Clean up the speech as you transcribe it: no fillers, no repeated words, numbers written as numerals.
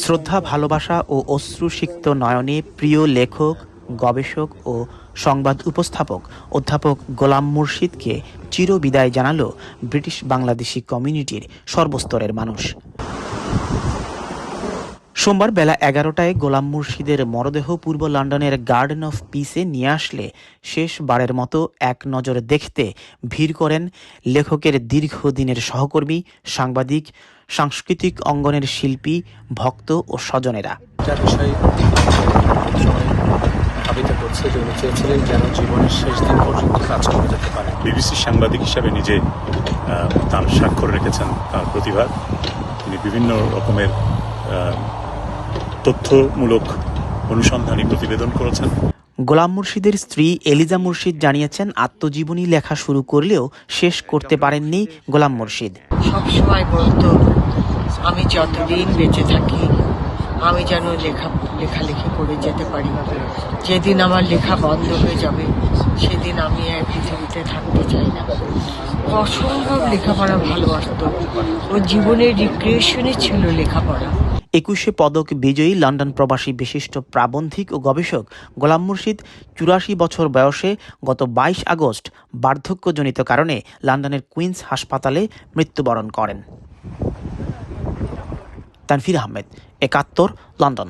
শ্রদ্ধা, ভালোবাসা ও অশ্রুসিক্ত নয়নে প্রিয় লেখক, গবেষক ও সংবাদ উপস্থাপক অধ্যাপক গোলাম মুর্শিদকে চিরবিদায় জানালো ব্রিটিশ বাংলাদেশি কমিউনিটির সর্বস্তরের মানুষ। সোমবার বেলা ১১টায় গোলাম মুর্শিদের মরদেহ পূর্ব লন্ডনের গার্ডেন অফ পিসে নিয়ে আসলে শেষবারের মতো এক নজর দেখতে ভিড় করেন লেখকের দীর্ঘদিনের সহকর্মী, সাংবাদিক, সাংস্কৃতিক অঙ্গনের শিল্পী, ভক্ত ও স্বজনেরা। জীবনের শেষ দিন পর্যন্ত কাজ করে যেতে পারে। বিবিসির সাংবাদিক হিসাবে নিজে তার স্বাক্ষর রেখেছেন তার প্রতিভা। তিনি বিভিন্ন রকমের তথ্যমূলক অনুসন্ধানী প্রতিবেদন করেছেন। গোলাম মুর্শিদের স্ত্রী এলিজা মুর্শিদ জানিয়েছেন, আত্মজীবনী লেখা শুরু করলেও শেষ করতে পারেননি গোলাম মুর্শিদ। সবসময় বলতো, আমি যতদিন বেঁচে থাকি আমি যেন লেখালেখি করে যেতে পারি। যেদিন আমার লেখা বন্ধ হয়ে যাবে সেদিন আমি আর পৃথিবীতে থাকতে চাই না। অসম্ভব লেখাপড়া ভালোবাসত। ওর জীবনের রিক্রিয়েশনই ছিল লেখাপড়া। ২১শে পদক বিজয়ী লন্ডন প্রবাসী বিশিষ্ট প্রাবন্ধিক ও গবেষক গোলাম মুর্শিদ ৮৪ বছর বয়সে গত ২২ আগস্ট বার্ধক্যজনিত কারণে লন্ডনের কুইন্স হাসপাতালে মৃত্যুবরণ করেন। তানভীর আহমেদ, ৭১, লন্ডন।